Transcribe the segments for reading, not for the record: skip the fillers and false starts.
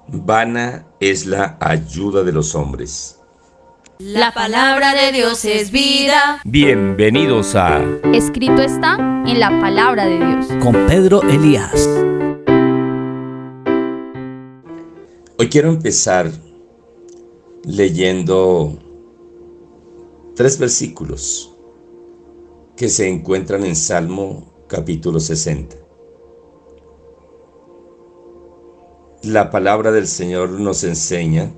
Vana es la ayuda de los hombres. La palabra de Dios es vida. Bienvenidos a Escrito está en la palabra de Dios. Con Pedro Elías. Hoy quiero empezar leyendo 3 versículos que se encuentran en Salmo capítulo 60. La palabra del Señor nos enseña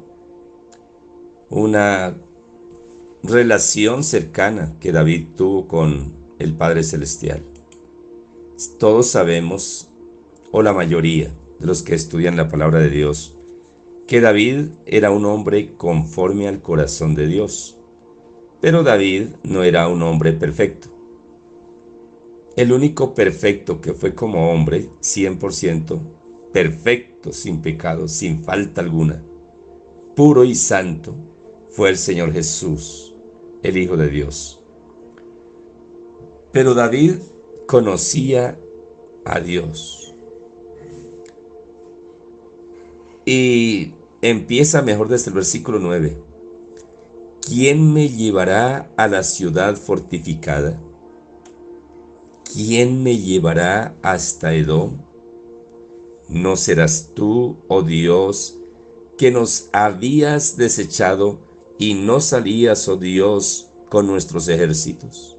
una relación cercana que David tuvo con el Padre Celestial. Todos sabemos, o la mayoría de los que estudian la palabra de Dios, que David era un hombre conforme al corazón de Dios. Pero David no era un hombre perfecto. El único perfecto que fue como hombre, 100% perfecto, sin pecado, sin falta alguna, puro y santo, fue el Señor Jesús, el Hijo de Dios. Pero David conocía a Dios. Y empieza mejor desde el versículo 9. ¿Quién me llevará a la ciudad fortificada? ¿Quién me llevará hasta Edom? ¿No serás tú, oh Dios, que nos habías desechado y no salías, oh Dios, con nuestros ejércitos?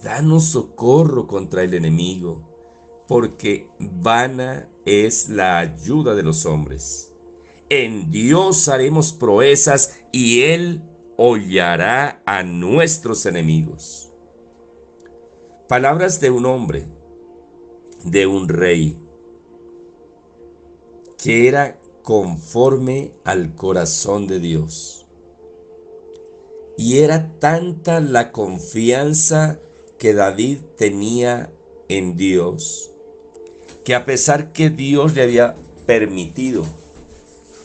Danos socorro contra el enemigo, porque vana es la ayuda de los hombres. En Dios haremos proezas y Él hollará a nuestros enemigos. Palabras de un hombre, de un rey, que era conforme al corazón de Dios. Y era tanta la confianza que David tenía en Dios, que a pesar que Dios le había permitido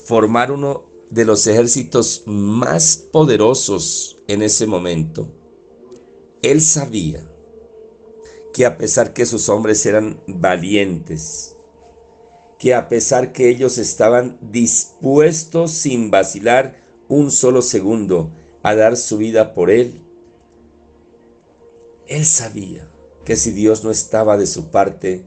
formar uno de los ejércitos más poderosos en ese momento, él sabía que a pesar que sus hombres eran valientes, que a pesar que ellos estaban dispuestos sin vacilar un solo segundo a dar su vida por él, él sabía que si Dios no estaba de su parte,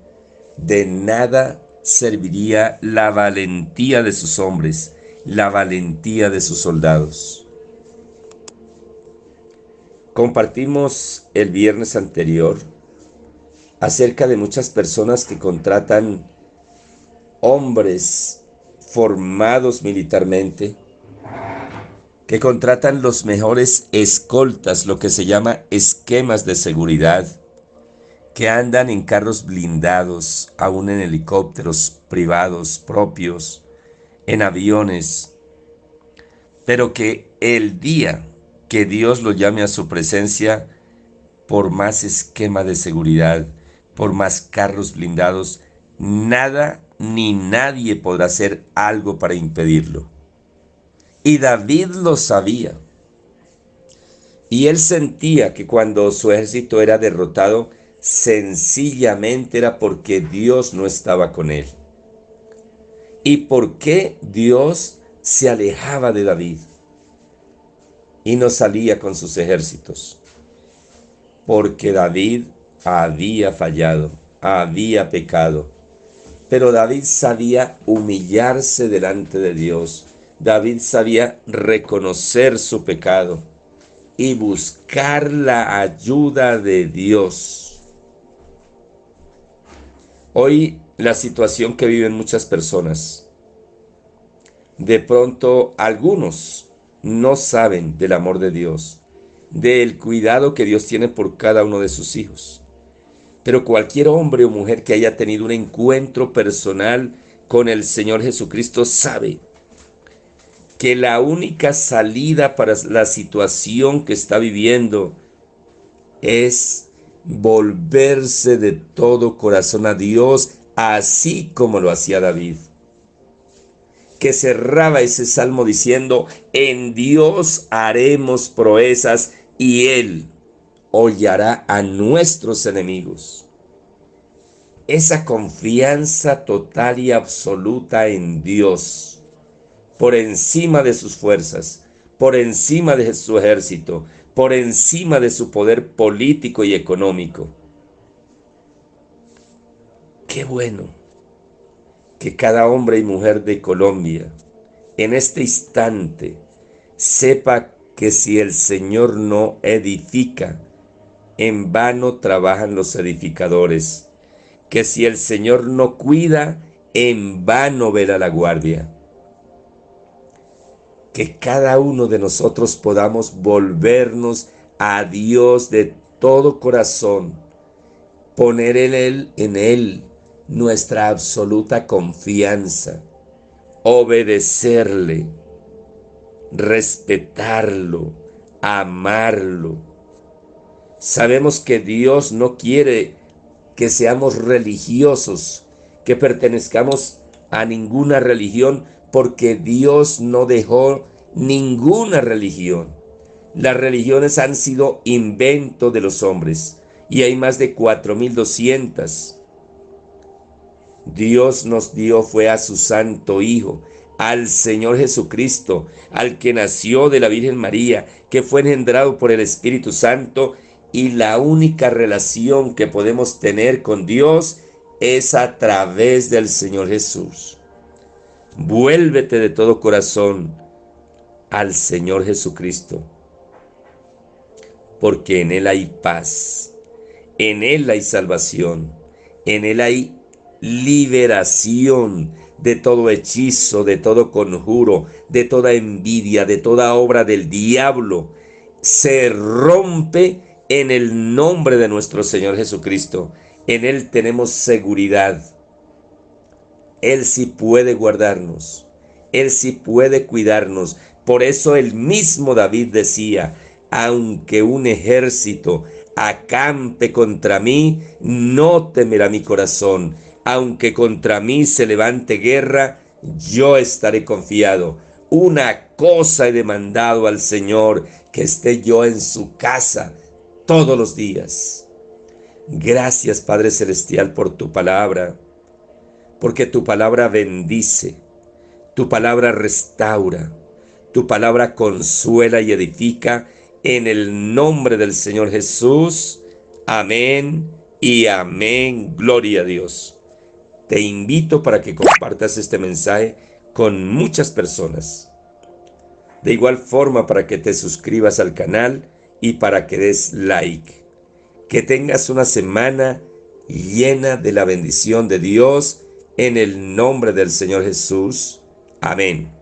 de nada serviría la valentía de sus hombres, la valentía de sus soldados. Compartimos el viernes anterior acerca de muchas personas que contratan hombres formados militarmente, que contratan los mejores escoltas, lo que se llama esquemas de seguridad, que andan en carros blindados, aún en helicópteros privados propios, en aviones, pero que el día que Dios lo llame a su presencia, por más esquema de seguridad, por más carros blindados, nada ni nadie podrá hacer algo para impedirlo. Y David lo sabía. Y él sentía que cuando su ejército era derrotado, sencillamente era porque Dios no estaba con él. ¿Y por qué Dios se alejaba de David y no salía con sus ejércitos? Porque David había fallado, había pecado. Pero David sabía humillarse delante de Dios. David sabía reconocer su pecado y buscar la ayuda de Dios. Hoy la situación que viven muchas personas, de pronto algunos no saben del amor de Dios, del cuidado que Dios tiene por cada uno de sus hijos. Pero cualquier hombre o mujer que haya tenido un encuentro personal con el Señor Jesucristo sabe que la única salida para la situación que está viviendo es volverse de todo corazón a Dios, así como lo hacía David, que cerraba ese salmo diciendo: en Dios haremos proezas y Él hollará a nuestros enemigos. esa confianza total y absoluta en Dios, por encima de sus fuerzas, por encima de su ejército, por encima de su poder político y económico. Qué bueno que cada hombre y mujer de Colombia en este instante sepa que si el Señor no edifica, en vano trabajan los edificadores, que si el Señor no cuida, en vano vela la guardia. Que cada uno de nosotros podamos volvernos a Dios de todo corazón, poner en Él nuestra absoluta confianza, obedecerle, respetarlo, amarlo. Sabemos que Dios no quiere que seamos religiosos, que pertenezcamos a ninguna religión, porque Dios no dejó ninguna religión. Las religiones han sido invento de los hombres y hay más de 4.200. Dios nos dio fue a su Santo Hijo, al Señor Jesucristo, al que nació de la Virgen María, que fue engendrado por el Espíritu Santo, y la única relación que podemos tener con Dios es a través del Señor Jesús. Vuélvete de todo corazón al Señor Jesucristo, porque en Él hay paz, en Él hay salvación, en Él hay liberación de todo hechizo, de todo conjuro, de toda envidia, de toda obra del diablo. Se rompe en el nombre de nuestro Señor Jesucristo. En Él tenemos seguridad. Él sí puede guardarnos, Él sí puede cuidarnos. Por eso el mismo David decía: aunque un ejército acampe contra mí, no temerá mi corazón. Aunque contra mí se levante guerra, yo estaré confiado. Una cosa he demandado al Señor, que esté yo en su casa todos los días. Gracias, Padre Celestial, por tu palabra, porque tu palabra bendice, tu palabra restaura, tu palabra consuela y edifica. En el nombre del Señor Jesús. Amén y amén. Gloria a Dios. Te invito para que compartas este mensaje con muchas personas. De igual forma, para que te suscribas al canal y para que des like. Que tengas una semana llena de la bendición de Dios en el nombre del Señor Jesús. Amén.